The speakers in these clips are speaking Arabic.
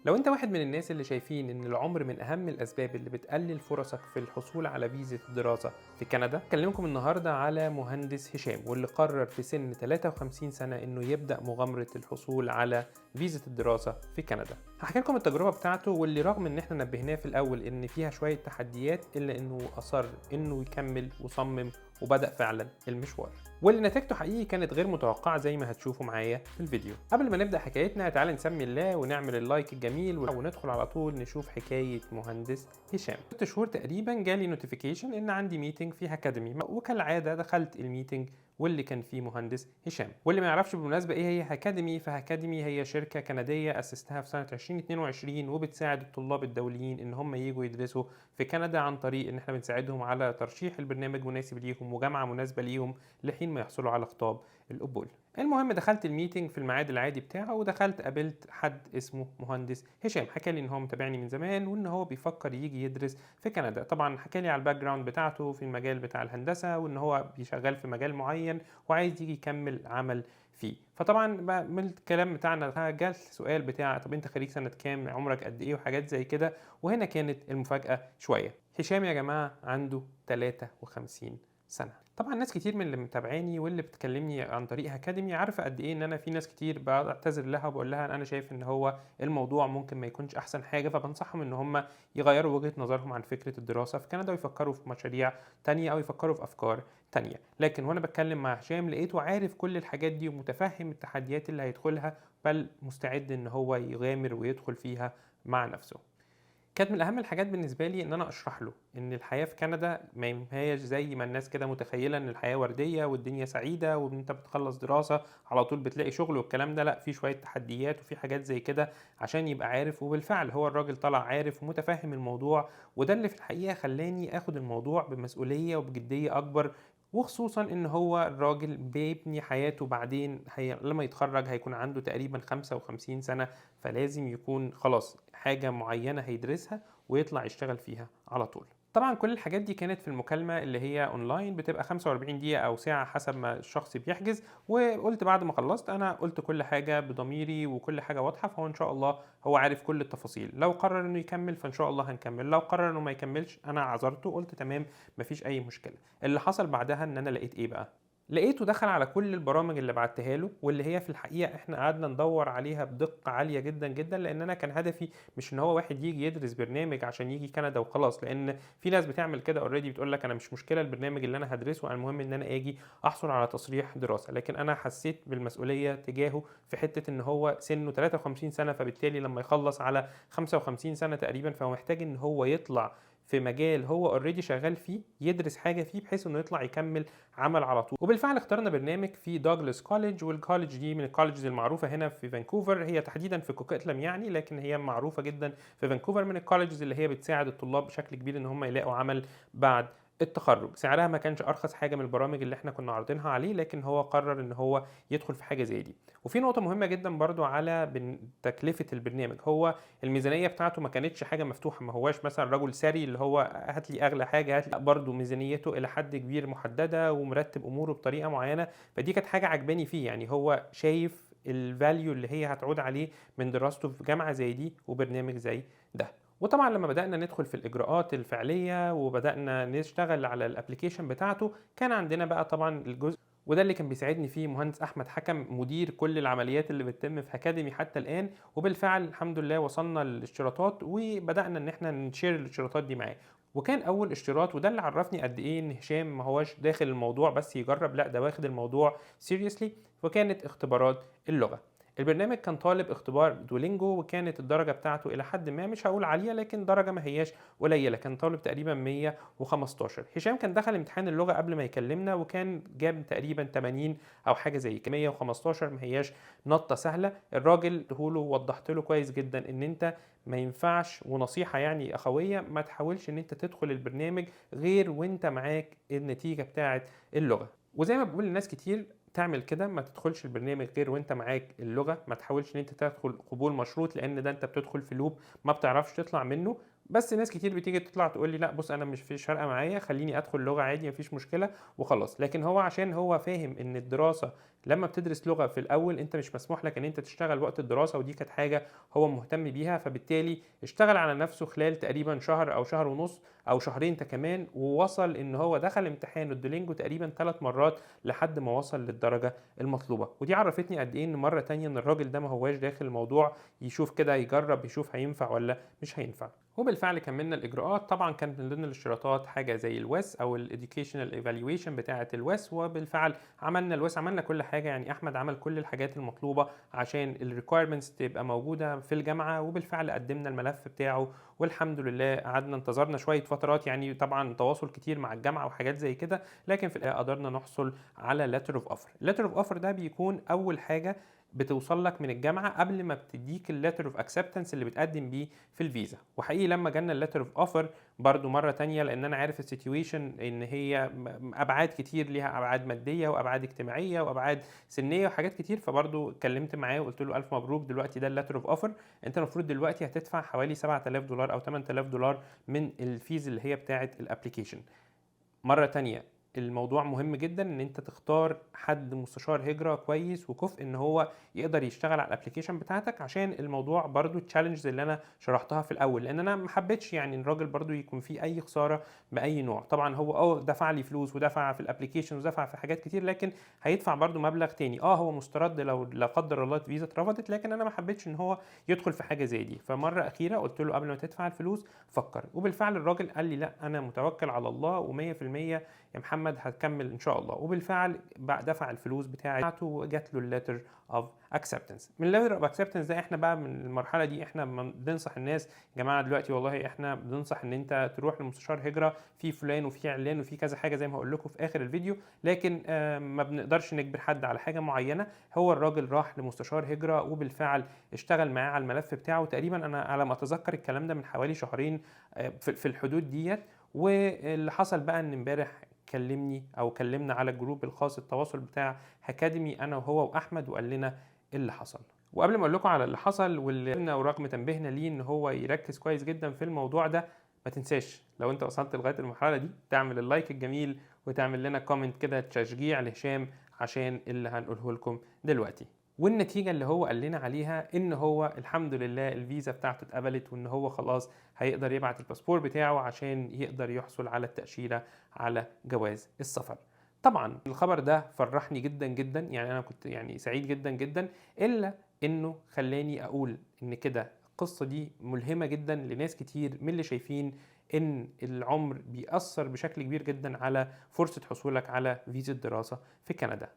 لو انت واحد من الناس اللي شايفين ان العمر من اهم الاسباب اللي بتقلل فرصك في الحصول على فيزا الدراسة في كندا، اكلمكم النهاردة على مهندس هشام واللي قرر في سن 53 سنة انه يبدأ مغامرة الحصول على فيزا الدراسة في كندا. هحكي لكم التجربة بتاعته، واللي رغم ان احنا نبهناه في الاول ان فيها شوية تحديات الا انه اصر انه يكمل وصمم وبدأ فعلا المشوار، واللي نتيجته حقيقي كانت غير متوقعة زي ما هتشوفوا معايا في الفيديو. قبل ما نبدأ حكايتنا تعالى نسمي الله ونعمل اللايك الجميل وندخل على طول نشوف حكاية مهندس هشام. 6 شهور تقريبا جالي نوتيفيكيشن ان عندي ميتنج في اكاديمي، وكالعادة دخلت الميتنج واللي كان فيه مهندس هشام. واللي ما يعرفش بالمناسبة ايه هي هاكاديمي، فهاكاديمي هي شركة كندية اسستها في سنة 2022 وبتساعد الطلاب الدوليين ان هم ييجوا يدرسوا في كندا عن طريق ان احنا بنساعدهم على ترشيح البرنامج مناسب ليهم وجامعة مناسبة ليهم لحين ما يحصلوا على خطاب القبول. المهم دخلت الميتنج في الميعاد العادي بتاعه، ودخلت قابلت حد اسمه مهندس هشام. حكى لي ان هو متابعني من زمان وان هو بيفكر يجي يدرس في كندا. طبعا حكى لي على الباك جراوند بتاعته في المجال بتاع الهندسه، وان هو بيشغل في مجال معين وعايز يجي يكمل عمل فيه. فطبعا من الكلام بتاعنا جال السؤال بتاع طب انت خريج سنه كام، عمرك قد ايه، وحاجات زي كده. وهنا كانت المفاجاه شويه. هشام يا جماعه عنده 53 سنه. طبعا ناس كتير من اللي متابعاني واللي بتكلمني عن طريق اكاديمي عارفه قد ايه ان انا في ناس كتير بعتذر لها وبقول لها انا شايف ان هو الموضوع ممكن ما يكونش احسن حاجه، فبنصحهم ان هم يغيروا وجهه نظرهم عن فكره الدراسه في كندا ويفكروا في مشاريع تانية او يفكروا في افكار تانية. لكن وانا بتكلم مع هشام لقيته عارف كل الحاجات دي ومتفهم التحديات اللي هيدخلها، بل مستعد ان هو يغامر ويدخل فيها مع نفسه. كانت من اهم الحاجات بالنسبه لي ان انا اشرح له ان الحياه في كندا ما هياش زي ما الناس كده متخيله ان الحياه ورديه والدنيا سعيده وان انت بتخلص دراسه على طول بتلاقي شغل والكلام ده. لا، في شويه تحديات وفي حاجات زي كده عشان يبقى عارف. وبالفعل هو الراجل طلع عارف ومتفهم الموضوع، وده اللي في الحقيقه خلاني اخد الموضوع بمسؤوليه وبجديه اكبر. وخصوصا ان هو الراجل بيبني حياته بعدين، لما يتخرج هيكون عنده تقريبا 55 سنة، فلازم يكون خلاص حاجة معينة هيدرسها ويطلع يشتغل فيها على طول. طبعا كل الحاجات دي كانت في المكالمة اللي هي اونلاين، بتبقى 45 دقيقة او ساعة حسب ما الشخص بيحجز. وقلت بعد ما خلصت انا قلت كل حاجة بضميري وكل حاجة واضحة، فهو ان شاء الله هو عارف كل التفاصيل. لو قرر انه يكمل فان شاء الله هنكمل، لو قرر انه ما يكملش انا عذرته قلت تمام مفيش اي مشكلة. اللي حصل بعدها ان انا لقيت ايه بقى؟ لقيته دخل على كل البرامج اللي بعتها له، واللي هي في الحقيقه احنا قعدنا ندور عليها بدقه عاليه جدا جدا، لان انا كان هدفي مش ان هو واحد يجي يدرس برنامج عشان يجي كندا وخلاص. لان في ناس بتعمل كده اوريدي، بتقول لك انا مش مشكله البرنامج اللي انا هدرسه، المهم ان انا اجي احصل على تصريح دراسه. لكن انا حسيت بالمسؤوليه تجاهه في حته ان هو سنه 53 سنه، فبالتالي لما يخلص على 55 سنه تقريبا فهو محتاج ان هو يطلع في مجال هو اوريدي شغال فيه، يدرس حاجه فيه بحيث انه يطلع يكمل عمل على طول. وبالفعل اخترنا برنامج في دوغلاس كوليدج، والكوليدج دي من الكوليدجز المعروفه هنا في فانكوفر، هي تحديدا في كوكيتلم يعني، لكن هي معروفه جدا في فانكوفر، من الكوليدجز اللي هي بتساعد الطلاب بشكل كبير ان هم يلاقوا عمل بعد التخرج. سعرها ما كانش ارخص حاجه من البرامج اللي احنا كنا عارضينها عليه، لكن هو قرر ان هو يدخل في حاجه زي دي. وفي نقطه مهمه جدا برضو على تكلفه البرنامج، هو الميزانيه بتاعته ما كانتش حاجه مفتوحه، ما هواش مثلا رجل ثري اللي هو هات لي اغلى حاجه هات لي، برضه ميزانيته الى حد كبير محدده ومرتب اموره بطريقه معينه. فدي كانت حاجه عجباني فيه، يعني هو شايف الفاليو اللي هي هتعود عليه من دراسته في جامعه زي دي وبرنامج زي ده. وطبعا لما بدأنا ندخل في الإجراءات الفعلية وبدأنا نشتغل على الابليكيشن بتاعته، كان عندنا بقى طبعا الجزء، وده اللي كان بيساعدني فيه مهندس احمد حكم مدير كل العمليات اللي بتتم في اكاديمي حتى الان. وبالفعل الحمد لله وصلنا للاشتراطات وبدانا ان احنا نشير الاشتراطات دي معاه. وكان اول اشتراط، وده اللي عرفني قد ايه ان هشام ما هواش داخل الموضوع بس يجرب، لا ده واخد الموضوع سيريسلي، وكانت اختبارات اللغه. البرنامج كان طالب اختبار دولينجو، وكانت الدرجه بتاعته الى حد ما مش هقول عاليه لكن درجه ما هياش قليله، كان طالب تقريبا 115. هشام كان دخل امتحان اللغه قبل ما يكلمنا وكان جاب تقريبا 80 او حاجه زي كده. 115 ما هياش نطه سهله. الراجل دهوله وضحت له كويس جدا ان انت ما ينفعش، ونصيحه يعني اخويه، ما تحاولش ان انت تدخل البرنامج غير وانت معاك النتيجه بتاعه اللغه. وزي ما بقول لناس كتير تعمل كده، ما تدخلش البرنامج غير وانت معاك اللغه، ما تحاولش ان انت تدخل قبول مشروط، لان ده انت بتدخل في لوب ما بتعرفش تطلع منه. بس ناس كتير بتيجي تطلع تقول لي لأ بُص أنا مش فارقة معايا، خلّيني أدخل لغة عادي ما فيش مشكلة وخلاص. لكن هو عشان هو فاهم إن الدراسة لمّا بتدرس لغة في الأول أنت مش مسموح لك إن أنت تشتغل وقت الدراسة، ودي كانت حاجة هو مهتم بيها، فبالتالي اشتغل على نفسه خلال تقريبًا شهر أو شهر ونُص أو شهرين كمان، ووصل إن هو دخل امتحان الDuolingo تقريبًا 3 مرات لحد ما وصل للدرجة المطلوبة. ودي عرّفتني قد إيه إن مرّة تانية إن الراجل ده ما هواش داخل الموضوع يشوف كده يجرّب يشوف هينفع والّا مش هينفع. وبالفعل كمّلنا الإجراءات. طبعًا كانت من ضمن الاشتراطات حاجة زي الWES أو الeducational evaluation بتاعة الWES، وبالفعل عملنا الWES، عملنا كل حاجة. يعني أحمد عمل كل الحاجات المطلوبة عشان الrequirements تبقى موجودة في الجامعة، وبالفعل قدّمنا الملف بتاعه والحمد لله. قعدنا انتظرنا شوية فترات، يعني طبعًا تواصل كتير مع الجامعة وحاجات زي كده، لكن في الآخر قدرنا نحصل على letter of offer. الletter of offer ده بيكون أول حاجة بتوصل لك من الجامعة قبل ما بتدّيك الletter of acceptance اللي بتقدّم بيه في الفيزا. وحقيقي لمّا جالنا الletter of offer برضه مرّة تانية، لإن أنا عارف الsituation إن هي أبعاد كتير، ليها أبعاد مادية وأبعاد اجتماعية وأبعاد سِنية وحاجات كتير، فبرضه اتكلمت معاه وقُلت له: "ألف مبروك، دلوقتي ده الletter of offer، أنت المفروض دلوقتي هتدفع حوالي $7000 أو $8000 من الفيز اللي هي بتاعة الapplication." مرة تانية، الموضوع مهم جدًا إن أنت تختار حد مستشار هجرة كويس وكُفء إن هو يقدر يشتغل على الapplication بتاعتك، عشان الموضوع برضه الchallenges اللي أنا شرحتها في الأول، لإن أنا ما حبيتش يعني الراجل برضه يكون في أي خسارة بأي نوع. طبعًا هو دفع لي فلوس ودفع في الapplication ودفع في حاجات كتير، لكن هيدفع برضه مبلغ تاني. هو مسترد لو لا قدر الله الفيزا اترفضت، لكن أنا ما حبيتش إن هو يدخل في حاجة زي دي. فمرة أخيرة قُلت له: "قبل ما تدفع الفلوس فكّر." وبالفعل الراجل قال لي: "لأ، أنا متوكل على الله و100% يا محمد هتكمل إن شاء الله." وبالفعل دفع الفلوس بتاعته وجات له الletter of acceptance. من الletter of acceptance ده إحنا بقى من المرحلة دي إحنا بننصح الناس: يا جماعة دلوقتي والله إحنا بننصح إن أنت تروح لمستشار هجرة في فلان وفي علان وفي كذا حاجة زي ما هاقول لكم في آخر الفيديو، لكن ما بنقدرش نجبر حد على حاجة معينة. هو الراجل راح لمستشار هجرة وبالفعل اشتغل معاه على الملف بتاعه. تقريبًا أنا على ما أتذكر الكلام ده من حوالي شهرين، في الحدود ديّة. واللي حصل بقى إن امبارح كلمني أو كلمنا على الجروب الخاص التواصل بتاع هاكاديمي أنا وهو وأحمد، وقال لنا إيه اللي حصل. وقبل ما أقول لكم على اللي حصل واللي قلنا ورغم تنبيهنا ليه إن هو يركز كويس جدًا في الموضوع ده، ما تنساش لو أنت وصلت لغاية المرحلة دي تعمل اللايك الجميل وتعمل لنا كومنت كده تشجيع لهشام عشان اللي هنقوله لكم دلوقتي. والنتيجة اللي هو قال لنا عليها إن هو الحمد لله الفيزا بتاعته اتقبلت، وإن هو خلاص هيقدر يبعت الباسبور بتاعه عشان يقدر يحصل على التأشيرة على جواز السفر. طبعًا الخبر ده فرحني جدًا جدًا، يعني أنا كنت يعني سعيد جدًا جدًا، إلا إنه خلّاني أقول إن كده القصة دي ملهمة جدًا لناس كتير من اللي شايفين إن العمر بيأثّر بشكل كبير جدًا على فرصة حصولك على فيزا دراسة في كندا.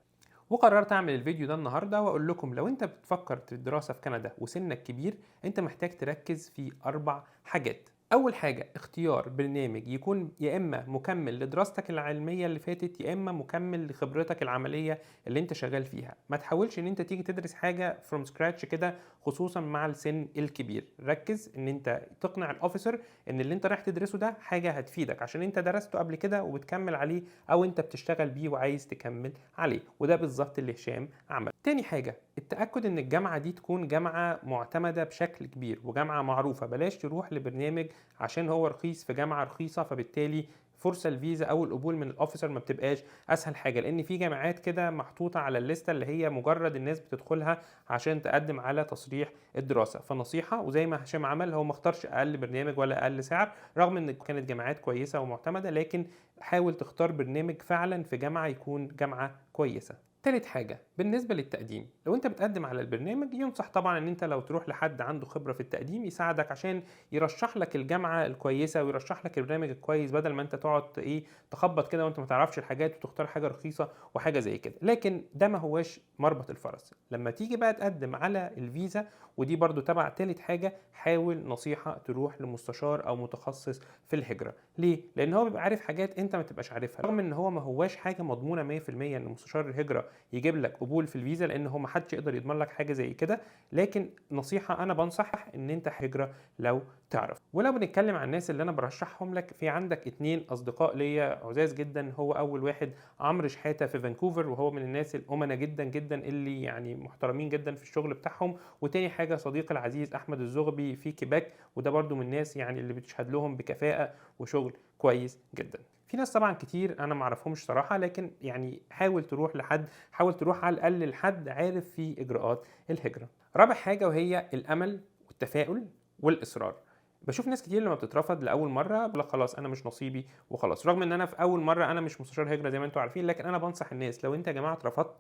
وقررت اعمل الفيديو ده النهارده واقول لكم لو انت بتفكر في الدراسه في كندا وسنك كبير، انت محتاج تركز في 4 حاجات. اول حاجه اختيار برنامج يكون يا اما مكمل لدراستك العلميه اللي فاتت، يا اما مكمل لخبرتك العمليه اللي انت شغال فيها. ما تحاولش ان انت تيجي تدرس حاجه فروم سكراتش كده، خصوصا مع السن الكبير. ركز ان انت تقنع الاوفيسر ان اللي انت رايح تدرسه ده حاجه هتفيدك عشان انت درسته قبل كده وبتكمل عليه، او انت بتشتغل بيه وعايز تكمل عليه. وده بالظبط اللي هشام عمل. تاني حاجة التأكد ان الجامعة دي تكون جامعة معتمدة بشكل كبير وجامعة معروفة. بلاش تروح لبرنامج عشان هو رخيص في جامعة رخيصة، فبالتالي فرصة الفيزا او القبول من الاوفيسر ما بتبقاش اسهل حاجة، لان في جامعات كده محطوطة على الليستة اللي هي مجرد الناس بتدخلها عشان تقدم على تصريح الدراسة. فنصيحة، وزي ما هشام عمل هو ما اختارش اقل برنامج ولا اقل سعر، رغم ان كانت جامعات كويسة ومعتمدة، لكن حاول تختار برنامج فعلا في جامعة يكون جامعة كويسة. تالت حاجة بالنسبة للتقديم، لو انت بتقدم على البرنامج ينصح طبعا ان انت لو تروح لحد عنده خبرة في التقديم يساعدك عشان يرشح لك الجامعة الكويسة ويرشح لك البرنامج الكويس، بدل ما انت تقعد تخبط كده وانت ما تعرفش الحاجات وتختار حاجة رخيصة وحاجة زي كده. لكن ده ما هواش مربط الفرس لما تيجي بقى تقدم على الفيزا. ودي برضو تبع تالت حاجة، حاول نصيحة تروح لمستشار او متخصص في الهجرة. ليه؟ لان هو بيبقى عارف حاجات انت ما تبقاش عارفها، رغم ان هو ما هواش حاجة مضمونة 100% ان مستشار الهجرة يجيب لك قبول في الفيزا، لان هو ما حدش يقدر يضمن لك حاجه زي كده. لكن نصيحه انا بنصح ان انت هجره لو تعرف. ولو بنتكلم عن الناس اللي انا برشحهم لك، في عندك 2 اصدقاء ليا عزاز جدا. هو اول واحد عمرو شحاته في فانكوفر، وهو من الناس الامنه جدا جدا اللي يعني محترمين جدا في الشغل بتاعهم. وتاني حاجه حاجه صديقي العزيز احمد الزغبي في كيباك، وده برضو من الناس يعني اللي بتشهد لهم بكفاءه وشغل كويس جدا. في ناس طبعا كتير انا ما اعرفهمش صراحه، لكن يعني حاول تروح لحد، حاول تروح على الاقل لحد عارف في اجراءات الهجره. رابع حاجه وهي الامل والتفاؤل والاصرار. بشوف ناس كتير لما بتترفض لاول مره بلا خلاص انا مش نصيبي وخلاص، رغم ان انا في اول مره انا مش مستشار هجره زي ما انتم عارفين، لكن انا بنصح الناس لو انت يا جماعه اترفضت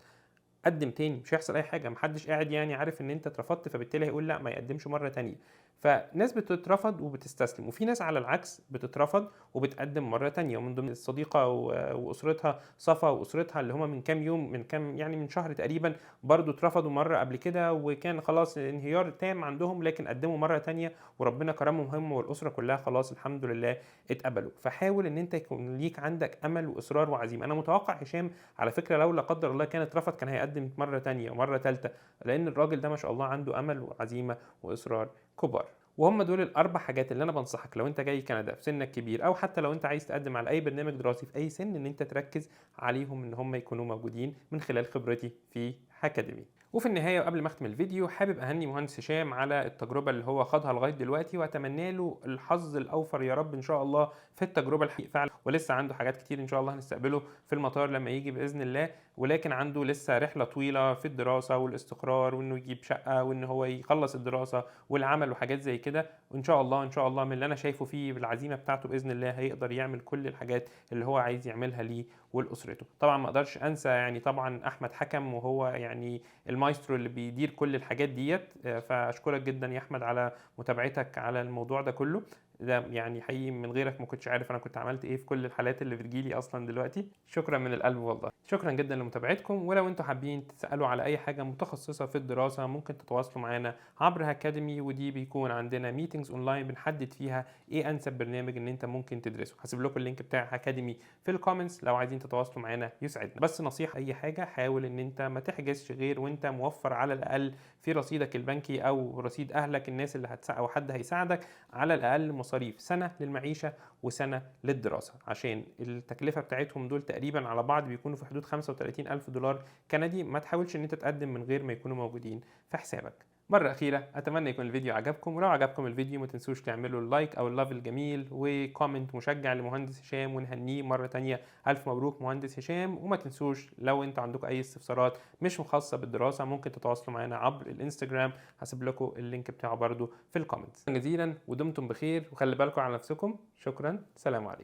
قدم تاني، مش هيحصل اي حاجه، محدش قاعد يعني عارف ان انت اترفضت فبالتالي هيقول لا ما يقدمش مره تانية. فناس بتترفض وبتستسلم، وفي ناس على العكس بتترفض وبتقدم مره تانية. ومن ضمن الصديقه واسرتها صفا واسرتها اللي هم من كام يوم، من كام يعني من شهر تقريبا، برضو اترفضوا مره قبل كده وكان خلاص انهيار تام عندهم، لكن قدموا مره تانية وربنا كرمهم هم والاسره كلها خلاص الحمد لله اتقبلوا. فحاول ان انت يكون ليك عندك امل واصرار وعزيمه. انا متوقع هشام على فكره لو لا قدر الله كان اترفض كان هيقدم مره تانية ومره ثالثه، لان الراجل ده ما شاء الله عنده امل وعزيمه واصرار كبار. وهم دول الاربع حاجات اللي انا بنصحك لو انت جاي كندا في سنك كبير، او حتى لو انت عايز تقدم على اي برنامج دراسي في اي سن، ان انت تركز عليهم ان هم يكونوا موجودين من خلال خبرتي في هاكاديمي. وفي النهايه وقبل ما اختم الفيديو حابب اهني مهندس هشام على التجربه اللي هو خاضها لغايه دلوقتي، واتمنى له الحظ الاوفر يا رب ان شاء الله في التجربه الحقيقيه فعلا. ولسه عنده حاجات كتير ان شاء الله هنستقبله في المطار لما يجي باذن الله، ولكن عنده لسه رحله طويله في الدراسه والاستقرار وانه يجيب شقه وان هو يخلص الدراسه والعمل وحاجات زي كده. وان شاء الله ان شاء الله من اللي انا شايفه فيه بالعزيمه بتاعته باذن الله هيقدر يعمل كل الحاجات اللي هو عايز يعملها ليه ولاسرته. طبعا ما اقدرش انسى يعني طبعا احمد حكم، وهو يعني المايسترو اللي بيدير كل الحاجات ديت. فاشكرك جدا يا احمد على متابعتك على الموضوع ده كله. ده يعني حقيقي من غيرك ما كنتش عارف انا كنت عملت ايه في كل الحالات اللي بتجيلي اصلا دلوقتي. شكرا من القلب والله، شكرا جدا لمتابعتكم. ولو انتم حابين تسالوا على اي حاجه متخصصه في الدراسه ممكن تتواصلوا معانا عبر هاكاديمي، ودي بيكون عندنا ميتينجز اونلاين بنحدد فيها ايه انسب برنامج ان انت ممكن تدرسه. هسيب لكم اللينك بتاع هاكاديمي في الكومنتس لو عايزين تتواصلوا معانا يسعدنا. بس نصيحه، اي حاجه حاول ان انت ما تحجزش غير وانت موفر على الاقل في رصيدك البنكي او رصيد اهلك الناس اللي او حد هيساعدك على الاقل مصاريف سنه للمعيشه وسنه للدراسه، عشان التكلفه بتاعتهم دول تقريبا على بعض بيكونوا في حدود 35,000 دولار كندي. ما تحاولش ان انت تقدم من غير ما يكونوا موجودين في حسابك. مرة أخيرة أتمنى يكون الفيديو عجبكم، ولو عجبكم الفيديو ما تنسوش تعملوا اللايك أو اللاف الجميل وكومنت مشجع لمهندس هشام ونهنيه مرة تانية. ألف مبروك مهندس هشام. وما تنسوش لو أنتوا عندكم أي استفسارات مش خاصة بالدراسة ممكن تتواصلوا معنا عبر الانستجرام، هسيب لكم اللينك بتاعه برضو في الكومنتس. جزيلا ودمتم بخير وخلي بالكم على نفسكم. شكرا، سلام عليكم.